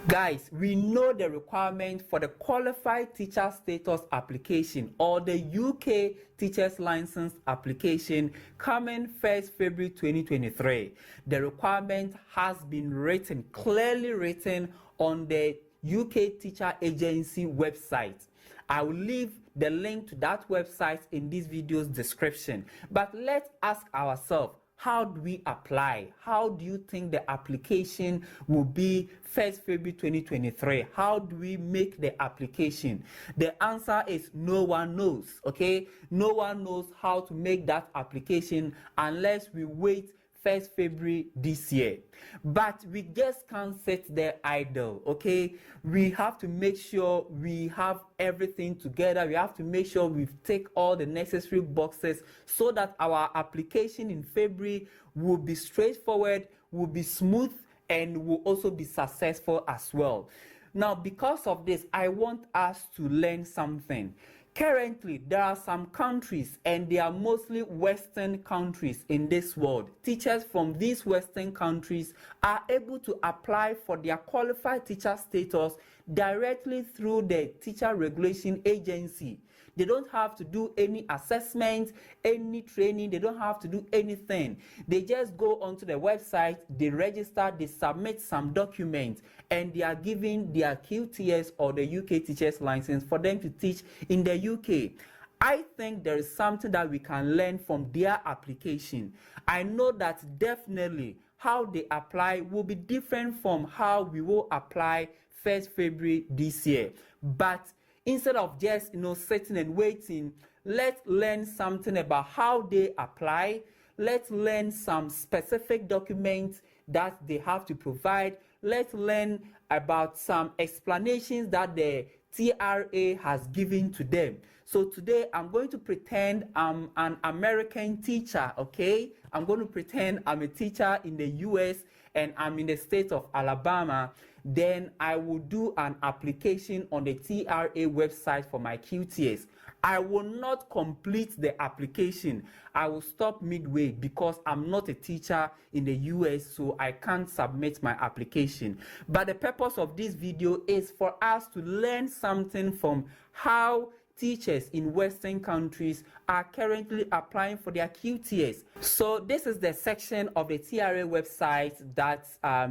Guys, we know the requirement for the qualified teacher status application or the UK teacher's license application coming 1st February 2023. The requirement has been written, clearly written on the UK Teacher Agency website. I will leave the link to that website in this video's description. But let's ask ourselves, how do we apply? How do you think the application will be 1st February 2023? How do we make the application? The answer is no one knows, okay? No one knows how to make that application unless we wait 1st February this year. But we just can't sit there idle, okay? We have to make sure we have everything together. We have to make sure we take all the necessary boxes so that our application in February will be straightforward, will be smooth, and will also be successful as well. Now, because of this, I want us to learn something. Currently, there are some countries, and they are mostly Western countries in this world. Teachers from these Western countries are able to apply for their qualified teacher status directly through the Teacher Regulation Agency. They don't have to do any assessment, any training. They don't have to do anything. They just go onto the website, they register, they submit some documents, and they are given their QTS or the UK teacher's license for them to teach in the UK. I think there is something that we can learn from their application. I know that definitely how they apply will be different from how we will apply 1st February this year. But instead of just sitting and waiting, let's learn something about how they apply. Let's learn some specific documents that they have to provide. Let's learn about some explanations that the TRA has given to them. So today I'm going to pretend I'm an American teacher, okay? I'm going to pretend I'm a teacher in the US and I'm in the state of Alabama. Then I will do an application on the TRA website for my QTS. I will not complete the application. I will stop midway because I'm not a teacher in the US, so I can't submit my application. But the purpose of this video is for us to learn something from how teachers in Western countries are currently applying for their QTS. So this is the section of the TRA website that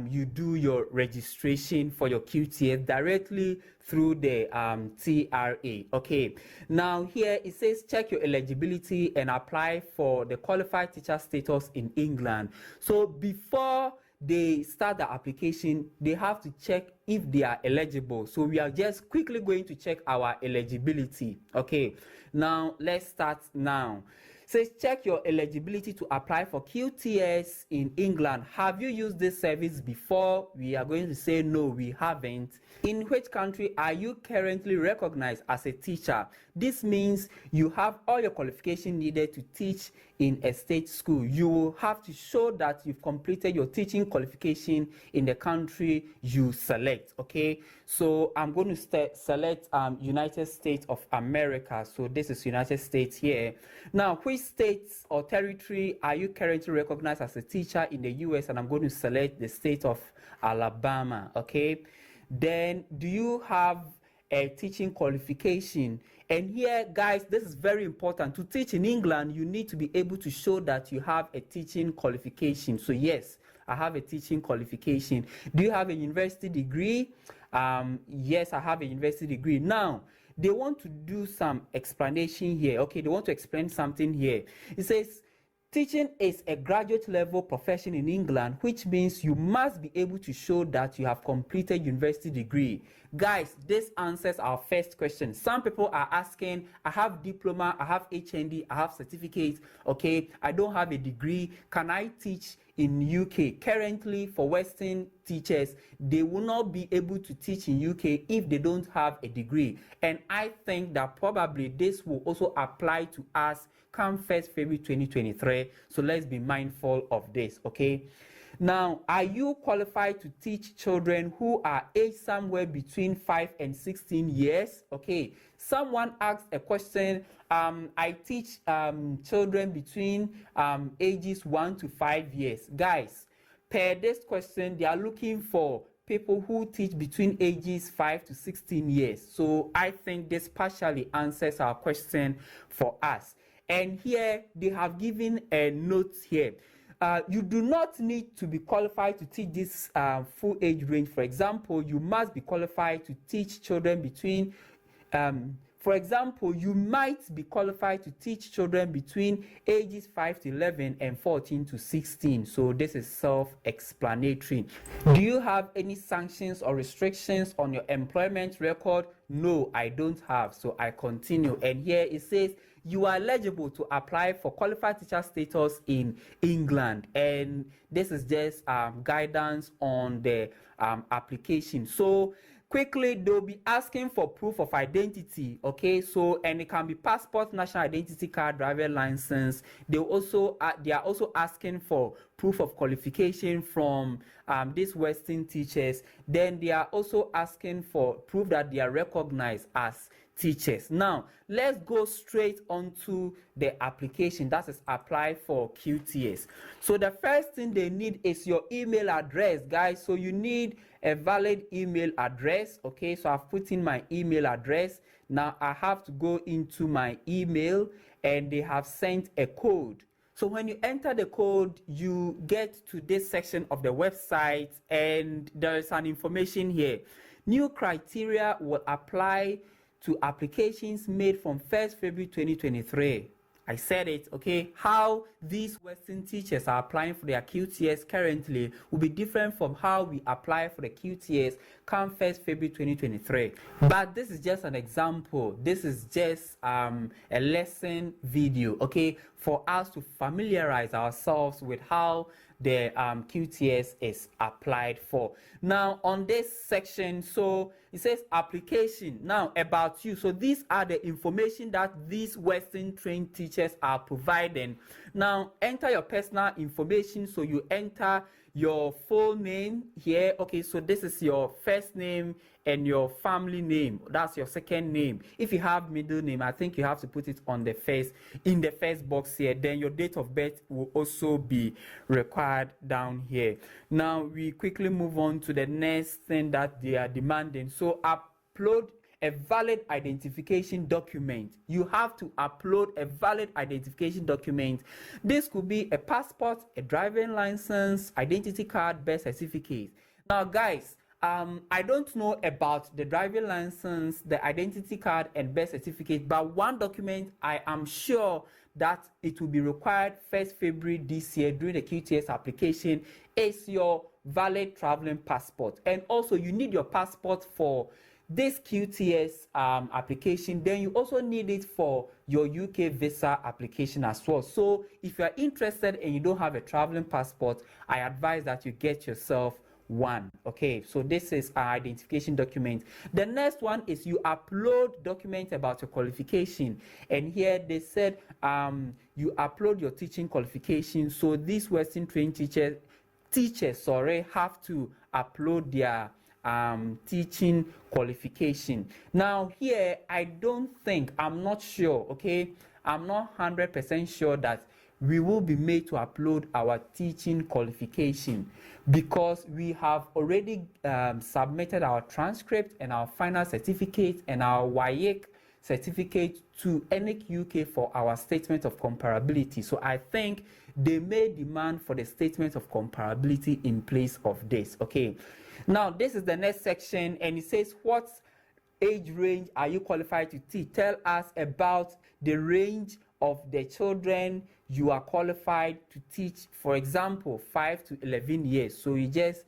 you do your registration for your QTS directly through the TRA. Okay, now here it says check your eligibility and apply for the qualified teacher status in England. So before they start the application, they have to check if they are eligible. So we are just quickly going to check our eligibility. Okay, now let's start now. Says check your eligibility to apply for QTS in England. Have you used this service before? We are going to say no, we haven't. In which country are you currently recognized as a teacher? This means you have all your qualification needed to teach in a state school. You will have to show that you've completed your teaching qualification in the country you select. Okay, so I'm going to select United States of America. So this is United States here. Now, which states or territory are you currently recognized as a teacher in the US? And I'm going to select the state of Alabama. Okay, then do you have a teaching qualification? And here, guys, this is very important. To teach in England, you need to be able to show that you have a teaching qualification. So yes, I have a teaching qualification. Do you have a university degree? Yes, I have a university degree. Now, they want to do some explanation here. Okay, they want to explain something here. It says, teaching is a graduate level profession in England, which means you must be able to show that you have completed university degree. Guys, this answers our first question. Some people are asking, I have diploma, I have HND, I have certificate, okay, I don't have a degree. Can I teach in UK? Currently, for Western teachers, they will not be able to teach in UK if they don't have a degree. And I think that probably this will also apply to us come 1st February 2023. So let's be mindful of this, okay? Now, are you qualified to teach children who are aged somewhere between 5 and 16 years? Okay, someone asked a question. I teach children between ages 1 to 5 years. Guys, per this question, they are looking for people who teach between ages 5 to 16 years. So I think this partially answers our question for us. And here they have given a note here. You do not need to be qualified to teach this full age range. For example, you must be qualified to teach children between for example, you might be qualified to teach children between ages 5 to 11 and 14 to 16. So this is self-explanatory. Do you have any sanctions or restrictions on your employment record? No, I don't have. So I continue. And here it says you are eligible to apply for qualified teacher status in England. And this is just guidance on the application. So quickly, they'll be asking for proof of identity, okay? So, and it can be passport, national identity card, driver license. They are also asking for proof of qualification from these Western teachers. Then they are also asking for proof that they are recognized as teachers. Now, let's go straight onto the application that is applied for QTS. So the first thing they need is your email address, guys. So you need a valid email address, okay? So I've put in my email address. Now I have to go into my email and they have sent a code. So when you enter the code, you get to this section of the website and there is an information here. New criteria will apply to applications made from 1st February 2023. I said it, okay? How these Western teachers are applying for their QTS currently will be different from how we apply for the QTS come 1st February 2023. But this is just an example. This is just a lesson video, okay? For us to familiarize ourselves with how the QTS is applied for. Now on this section, so it says application. Now about you. So these are the information that these Western trained teachers are providing. Now enter your personal information. So you enter your full name here. Okay, so this is your first name and your family name. That's your second name. If you have middle name, I think you have to put it on the first, in the first box here. Then your date of birth will also be required down here. Now we quickly move on to the next thing that they are demanding. So upload a valid identification document. You have to upload a valid identification document. This could be a passport, a driving license, identity card, birth certificate. Now guys, I don't know about the driving license, the identity card and birth certificate, but one document I am sure that it will be required 1st February this year during the QTS application is your valid traveling passport. And also you need your passport for this QTS application. Then you also need it for your UK visa application as well. So if you are interested and you don't have a traveling passport, I advise that you get yourself one. Okay, so this is our identification document. The next one is you upload documents about your qualification, and here they said you upload your teaching qualification. So these Western trained teachers have to upload their teaching qualification. Now here I'm not sure, okay, I'm not 100% sure that we will be made to upload our teaching qualification because we have already submitted our transcript and our final certificate and our WAEC certificate to ENIC UK for our statement of comparability. So I think they may demand for the statement of comparability in place of this. Okay, now this is the next section and it says what age range are you qualified to teach? Tell us about the range of the children you are qualified to teach. For example, 5 to 11 years. So you just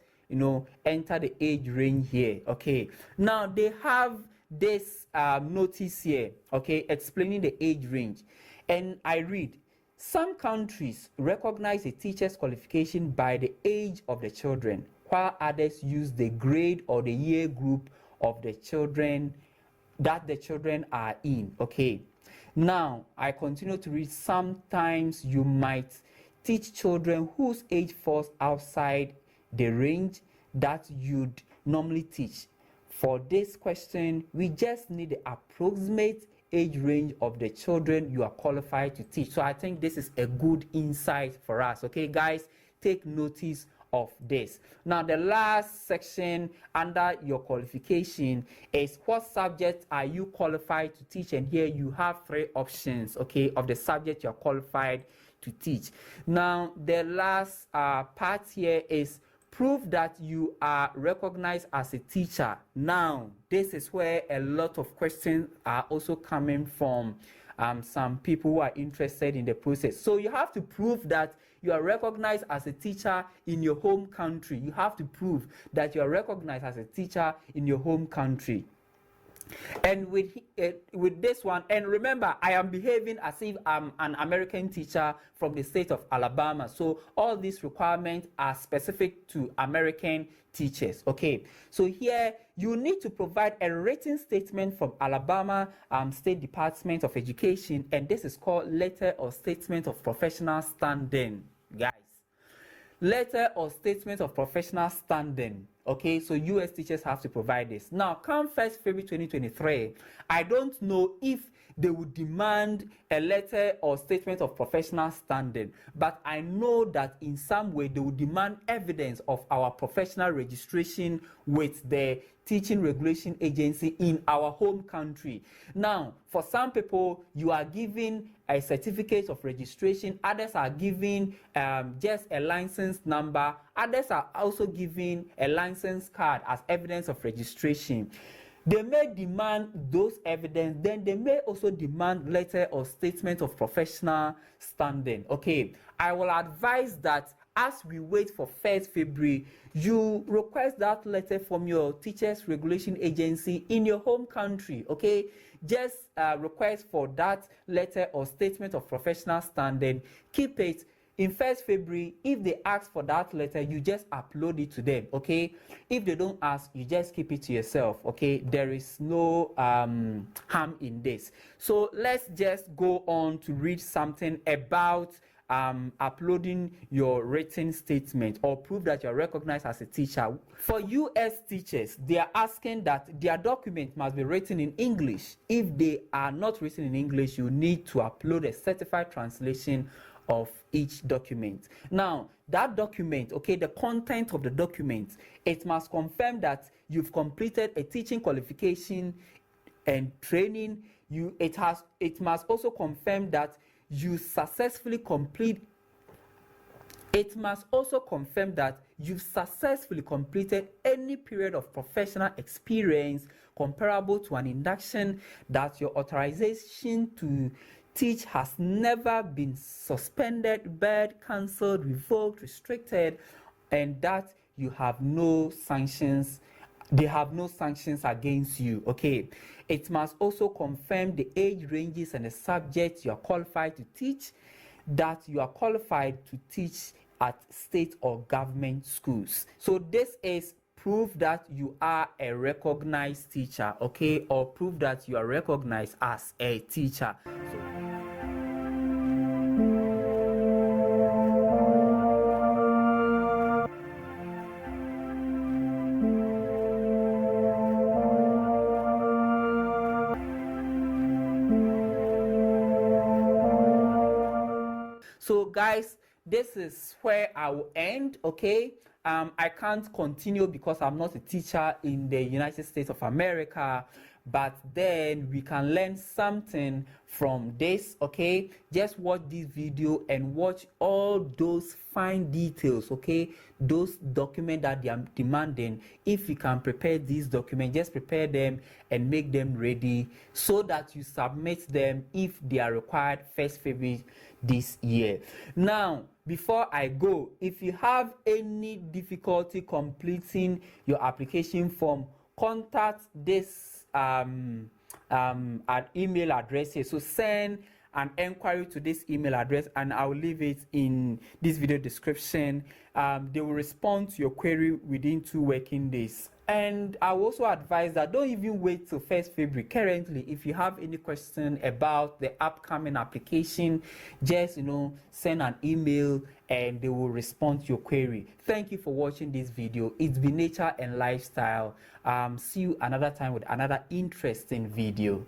enter the age range here. Okay, now they have this notice here, okay, explaining the age range, and I read, some countries recognize a teacher's qualification by the age of the children, while others use the grade or the year group of the children that the children are in. Okay, now I continue to read, sometimes you might teach children whose age falls outside the range that you'd normally teach. For this question, we just need the approximate age range of the children you are qualified to teach. So I think this is a good insight for us. Okay, guys, take notice of this. Now, the last section under your qualification is what subjects are you qualified to teach, and here you have 3 options, okay, of the subject you're qualified to teach. Now, the last part here is prove that you are recognized as a teacher. Now, this is where a lot of questions are also coming from some people who are interested in the process. So you have to prove that you are recognized as a teacher in your home country. You have to prove that you are recognized as a teacher in your home country. And with this one, and remember, I am behaving as if I'm an American teacher from the state of Alabama. So all these requirements are specific to American teachers. Okay, so here you need to provide a written statement from Alabama State Department of Education, and this is called letter or statement of professional standing, guys. Letter or statement of professional standing. Okay, so US teachers have to provide this. Now, come 1st February 2023, I don't know if they would demand a letter or statement of professional standing, but I know that in some way they would demand evidence of our professional registration with the teaching regulation agency in our home country. Now, for some people, you are given a certificate of registration, others are given just a license number, others are also given a license card as evidence of registration. They may demand those evidence, then they may also demand letter or statement of professional standing. Okay, I will advise that as we wait for 1st February, you request that letter from your teachers regulation agency in your home country. Okay, just request for that letter or statement of professional standing. Keep it. In 1st February, if they ask for that letter, you just upload it to them, okay? If they don't ask, you just keep it to yourself, okay? There is no harm in this. So let's just go on to read something about uploading your written statement or prove that you're recognized as a teacher. For US teachers, they are asking that their document must be written in English. If they are not written in English, you need to upload a certified translation of each document. Now, that document, okay, the content of the document, it must confirm that you've completed a teaching qualification and training. It must also confirm that you successfully complete. It must also confirm that you've successfully completed any period of professional experience comparable to an induction, that your authorization to teach has never been suspended, barred, cancelled, revoked, restricted, and that you have no sanctions. They have no sanctions against you. Okay, it must also confirm the age ranges and the subjects you are qualified to teach, that you are qualified to teach at state or government schools. So this is proof that you are a recognized teacher, okay, or prove that you are recognized as a teacher. So guys, this is where I will end, okay? I can't continue because I'm not a teacher in the United States of America, but then we can learn something from this, okay? Just watch this video and watch all those fine details, okay? Those documents that they are demanding. If you can prepare these documents, just prepare them and make them ready so that you submit them if they are required 1st February this year. Now, before I go, if you have any difficulty completing your application form, contact this an email address here. So send an inquiry to this email address and I will leave it in this video description. They will respond to your query within 2 working days. And I will also advise that don't even wait till 1st February. Currently, if you have any question about the upcoming application, just send an email and they will respond to your query. Thank you for watching this video. It's been Nature and Lifestyle. See you another time with another interesting video.